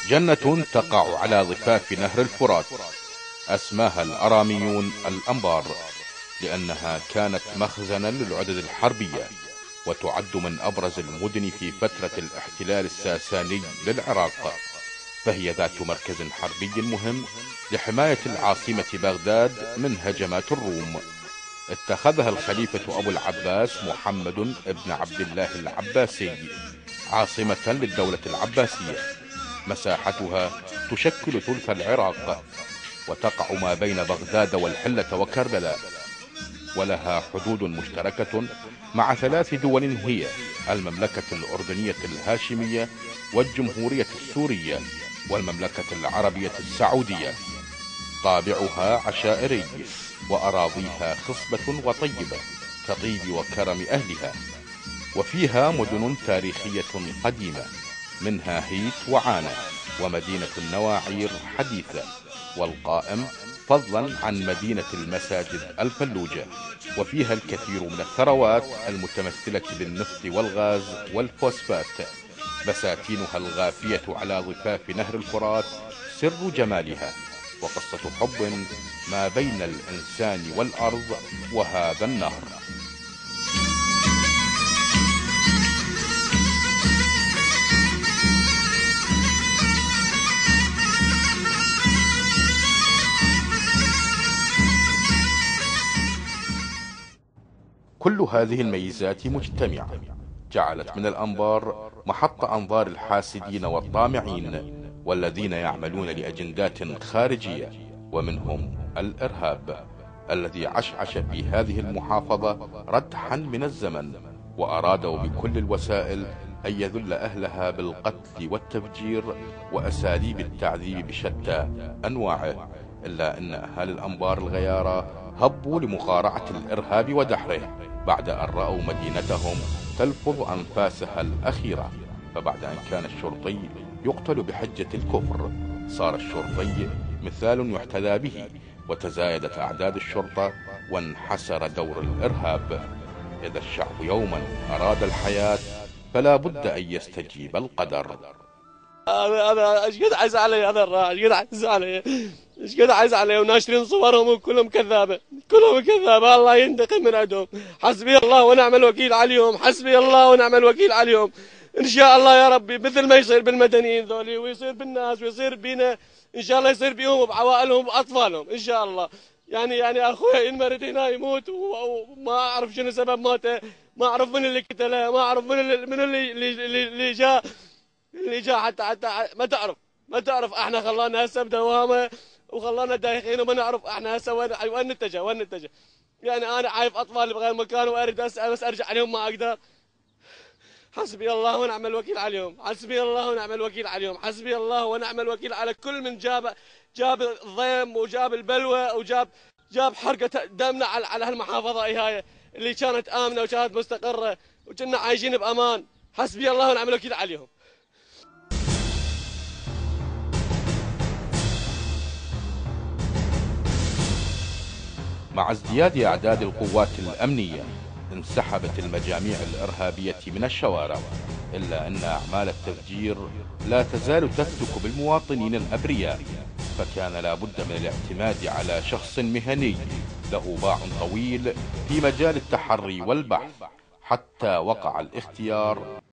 جنة تقع على ضفاف نهر الفرات، أسماها الأراميون الأنبار، لأنها كانت مخزنا للعدد الحربية، وتعد من أبرز المدن في فترة الاحتلال الساساني للعراق، فهي ذات مركز حربي مهم لحماية العاصمة بغداد من هجمات الروم. اتخذها الخليفة أبو العباس محمد بن عبد الله العباسي عاصمة للدولة العباسية. مساحتها تشكل ثلث العراق، وتقع ما بين بغداد والحلة وكربلاء، ولها حدود مشتركة مع 3 دول هي المملكة الأردنية الهاشمية، والجمهورية السورية، والمملكة العربية السعودية. طابعها عشائري، وأراضيها خصبة وطيبة كطيب وكرم أهلها، وفيها مدن تاريخية قديمة، منها هيت وعانة ومدينة النواعير حديثة والقائم، فضلا عن مدينة المساجد الفلوجة. وفيها الكثير من الثروات المتمثلة بالنفط والغاز والفوسفات. بساتينها الغافية على ضفاف نهر الفرات سر جمالها، وقصة حب ما بين الإنسان والأرض وهذا النهر. كل هذه الميزات مجتمعة جعلت من الأنبار محط أنظار الحاسدين والطامعين، والذين يعملون لأجندات خارجية، ومنهم الإرهاب الذي عشعش في هذه المحافظة ردحا من الزمن، وأرادوا بكل الوسائل أن يذل أهلها بالقتل والتفجير وأساليب التعذيب بشتى أنواعه. إلا أن أهالي الأنبار الغيارى هبوا لمقارعة الإرهاب ودحره بعد أن رأوا مدينتهم تلفظ أنفاسها الأخيرة. فبعد أن كان الشرطي يقتل بحجة الكفر، صار الشرطي مثال يحتذى به، وتزايدت أعداد الشرطة، وانحسر دور الإرهاب. إذا الشعب يوما أراد الحياة فلا بد أن يستجيب القدر. هذا ايش قد عز علي، هذا الراعي ايش قد عز علي، ايش قد عز علي، وناشرين صورهم وكلهم كذابه، كلهم كذابه. الله ينتقم من عندهم. حسبي الله ونعم الوكيل عليهم، حسبي الله ونعم الوكيل عليهم. ان شاء الله يا ربي مثل ما يصير بالمدنيين ذولي ويصير بالناس ويصير بينا، ان شاء الله يصير بيهم وبعوائلهم واطفالهم ان شاء الله. يعني اخوي ينمرد هنا يموت وما اعرف شنو سبب موته، ما اعرف من اللي قتله، ما اعرف من اللي جاء، اللي جاء حتى ما تعرف احنا خلانا هسه بدوامه وخلانا دايخين وما نعرف احنا هسه وين نتجه. يعني انا عايف اطفالي بغير مكان واريد اسال بس ارجع عليهم ما اقدر. حسبي الله ونعم الوكيل عليهم، حسبي الله ونعم الوكيل عليهم، حسبي الله ونعم الوكيل على كل من جاب الضيم وجاب البلوى جاب حرقه دمنا على هالمحافظه هاي اللي كانت امنه وكانت مستقره وكنا عايشين بامان. حسبي الله ونعم الوكيل عليهم. مع ازدياد أعداد القوات الأمنية انسحبت المجاميع الإرهابية من الشوارع، إلا أن أعمال التفجير لا تزال تفتك بالمواطنين الأبرياء، فكان لا بد من الاعتماد على شخص مهني له باع طويل في مجال التحري والبحث، حتى وقع الاختيار